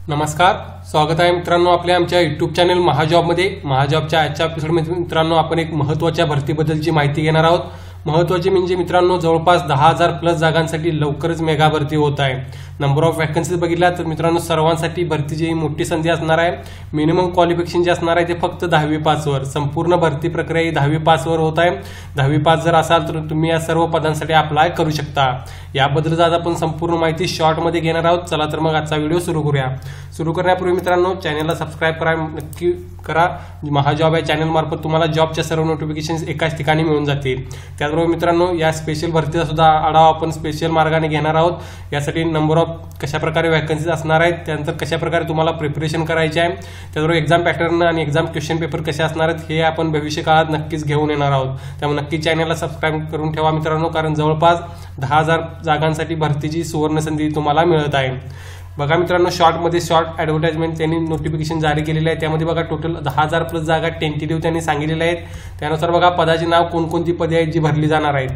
नमस्कार, स्वागत आहे मित्रांनो आपल्या आमच्या यूट्यूब चॅनल महाजॉबमध्ये। महाजॉबच्या आजच्या एपिसोडमध्ये मित्रांनो आपण एक महत्त्वाच्या भरतीबद्दलची माहिती घेणार आहोत। महत्त्वाची म्हणजे मित्रांनो जवळपास 10,000 प्लस जागांसाठी लवकरच मेगा भरती होत आहे। नंबर ऑफ वॅकन्सीज बघितला तर मित्रांनो सर्वांसाठी भरतीची मोठी संधी असणार आहे। मिनिमम क्वालिफिकेशन जे असणार आहे ते फक्त 10वी पास वर। संपूर्ण भरती प्रक्रिया ही 10वी पास वर होत आहे। 10वी पास जर असाल तर तुम्ही या सर्व पदांसाठी अप्लाय करू शकता। याबद्दल आज आपण संपूर्ण माहिती शॉर्ट मध्ये घेणार आहोत। चला तर मग आजचा व्हिडिओ सुरू करूया। सुरू करण्यापूर्वी मित्रांनो चॅनलला सबस्क्राइब करा, नक्की करा। महाजॉब या चॅनल मार्फत तुम्हाला जॉबच्या सर्व नोटिफिकेशन्स एकाच ठिकाणी मिळून जातील। त्याचबरोबर मित्रांनो या स्पेशल भरतीचा सुद्धा आढावा आपण स्पेशल मार्गाने घेणार आहोत। यासाठी नंबर ऑफ कशा प्रकारे वॅकन्सीज असणार आहेत, त्यानंतर कशा प्रकारे तुम्हाला प्रिपरेशन करायचे आहे, त्याचबरोबर एक्झाम पॅटर्न आणि एक्झाम क्वेश्चन पेपर कसे असणार आहेत हे आपण भविष्य काळात नक्कीच घेऊन येणार आहोत। त्यामुळे नक्की चॅनलला सबस्क्राइब करून ठेवा मित्रांनो, कारण जवळपास 10,000 जागांसाठी भरतीची सुवर्ण संधी तुम्हाला मिळत आहे। बघा मित्रांनो शॉर्ट ॲडव्हर्टाइजमेंट त्यांनी नोटिफिकेशन जारी केलेले आहे। त्यामध्ये बघा टोटल 10,000 प्लस जागा टेंटेटिव्ह त्यांनी सांगितलेल्या आहेत। त्यानुसार बघा पदाचे नाव कोणकोणती पदे आहेत जी भरली जाणार आहेत।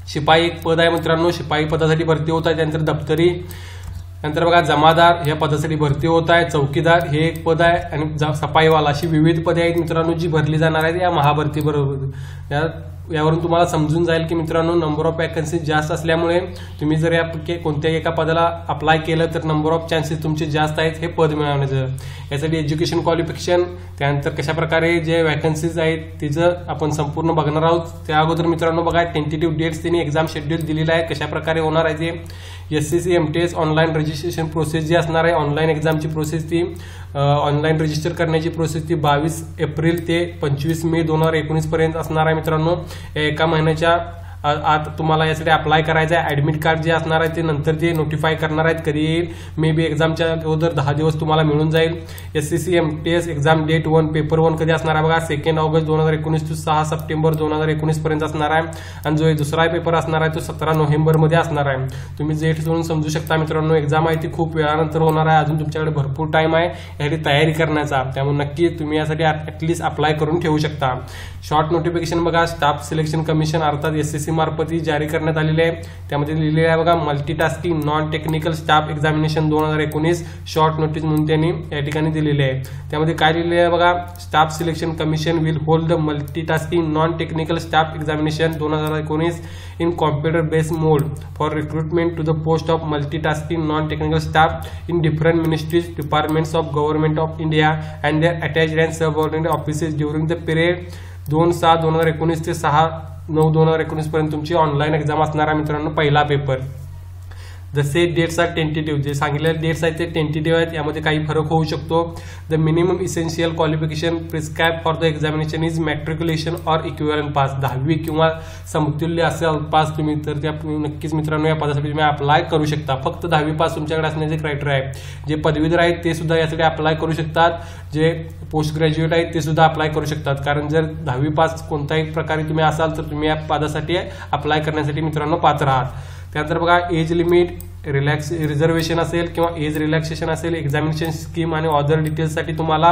शिपाई एक पद आहे मित्रांनो, शिपाई पदासाठी भरती होत आहे। त्यानंतर दप्तरी, नंतर बघा जमादार या पदासाठी भरती होत आहे। चौकीदार हे एक पद आहे आणि सफाईवाला अशी विविध पदे आहेत मित्रांनो जी भरली जाणार आहेत या महाभरती बरोबर। यावरून तुम्हाला समजून जाईल की मित्रांनो नंबर ऑफ वॅकन्सी जास्त असल्यामुळे तुम्ही जर या कोणत्याही एका पदाला अप्लाय केलं तर नंबर ऑफ चान्सेस तुमचे जास्त आहेत हे पद मिळवण्याचं। यासाठी एज्युकेशन क्वालिफिकेशन, त्यानंतर कशा प्रकारे जे वॅकन्सीज आहेत तिचं आपण संपूर्ण बघणार आहोत। त्या अगोदर मित्रांनो बघा टेंटेटिव्ह डेट्स त्यांनी एक्झाम शेड्यूल दिलेला आहे, कशा प्रकारे होणार आहे ते। SCC MTS online registration process जी असणार आहे, ऑनलाईन एक्झामची प्रोसेस ती ऑनलाईन रजिस्टर करण्याची प्रोसेस ती 22 एप्रिल ते 25 मे 2019 पर्यंत असणार आहे मित्रांनो। एका महिन्याच्या आत तुम्हाला यासाठी अप्लाय करायचं आहे। ऍडमिट कार्ड जे असणार आहे ते नंतर ते नोटिफाय करणार आहेत कधी येईल, मे बी एक्झामच्या अगोदर 10 दिवस तुम्हाला मिळून जाईल। SCC MTS exam date 1 paper 1 कधी असणार आहे बघा 2 ऑगस्ट 2019 ते 6 सप्टेंबर 2019 पर्यंत असणार आहे। आणि जो दुसरा पेपर असणार आहे तो 17 नोव्हेंबर मध्ये असणार आहे। तुम्ही डेट म्हणून समजू शकता मित्रांनो एक्झाम आहे ती खूप वेळानंतर होणार आहे, अजून तुमच्याकडे भरपूर टाइम आहे यासाठी तयारी करण्याचा। त्यामुळे नक्की तुम्ही यासाठी ऍटलीस्ट अप्लाय करून ठेवू शकता। शॉर्ट नोटिफिकेशन बघा स्टाफ सिलेक्शन कमिशन अर्थात SCC मार्फत जारी करण्यात आलेले आहे। त्यामध्ये लिहिलेले आहे बघा multitasking non technical staff examination 2019 short notice म्हणून त्यांनी या ठिकाणी दिलेले आहे। त्यामध्ये काय लिहिलेले आहे बघा staff selection commission will hold the multitasking non technical staff examination 2019 in computer based mode for recruitment to the post of multitasking non-technical staff in different ministries, departments of government of India and their attached and subordinate offices during the period 2/7/2019 ते 6/9/2019 पर्यंत तुमची online exam असणार आहे मित्रांनो। पहिला paper जसे dates R tentative, जे सांगितलेले डेट्स आहेत ते टेंटेटिव्ह आहेत, यामध्ये काही फरक होऊ शकतो। The minimum essential qualification prescribe for the examination is matriculation or equivalent pass. 10वी किंवा समतुल्य असेल पास तुम्ही तर त्या नक्कीच मित्रांनो या पदासाठी तुम्ही अप्लाय करू शकता। फक्त 10वी पास तुमच्याकडे असण्याचे क्रायटेरिया आहे। जे पदवीधर आहेत ते सुद्धा यासाठी अप्लाय करू शकतात, जे पोस्ट ग्रॅज्युएट आहेत ते सुद्धा अप्लाय करू शकतात। कारण जर 10वी पास कोणत्याही प्रकारे तुम्ही असाल तर तुम्ही या पदासाठी अप्लाय करण्यासाठी मित्रांनो पात्र आहात। त्यानंतर बघा एज लिमिट, रिझर्वेशन असेल किंवा एज रिलॅक्सेशन असेल, एक्झामिनेशन स्कीम आणि अदर डिटेल्ससाठी तुम्हाला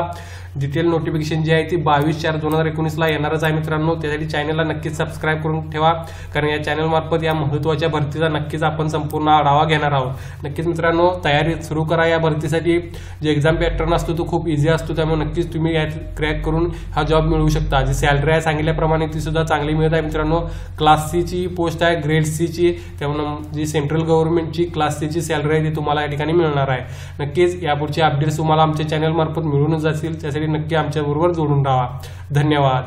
डिटेल नोटिफिकेशन जी आहे ती 22/4/2019 ला येणारच आहे मित्रांनो। त्यासाठी चॅनलला नक्कीच सबस्क्राइब करून ठेवा, कारण या चॅनल मार्फत या महत्त्वाच्या भरतीचा नक्कीच आपण संपूर्ण आढावा घेणार आहोत। नक्कीच मित्रांनो तयारी सुरू करा या भरतीसाठी। जे एक्झाम पॅटर्न असतो तो खूप इझी असतो, त्यामुळे नक्कीच तुम्ही यात क्रॅक करून हा जॉब मिळवू शकता। जी सॅलरी आहे सांगितल्याप्रमाणे ती सुद्धा चांगली मिळत आहे मित्रांनो। क्लास C ची पोस्ट आहे, ग्रेड C ची, त्यामुळे जी सेंट्रल गव्हर्नमेंटची क्लास C ची सॅलरी आहे ती तुम्हाला या ठिकाणी मिळणार आहे। नक्कीच यापुढचे अपडेट्स तुम्हाला आमच्या चॅनल मार्फत मिळूनच जातील, त्यासाठी नक्की आमच्या बरोबर जोडून राहा। धन्यवाद।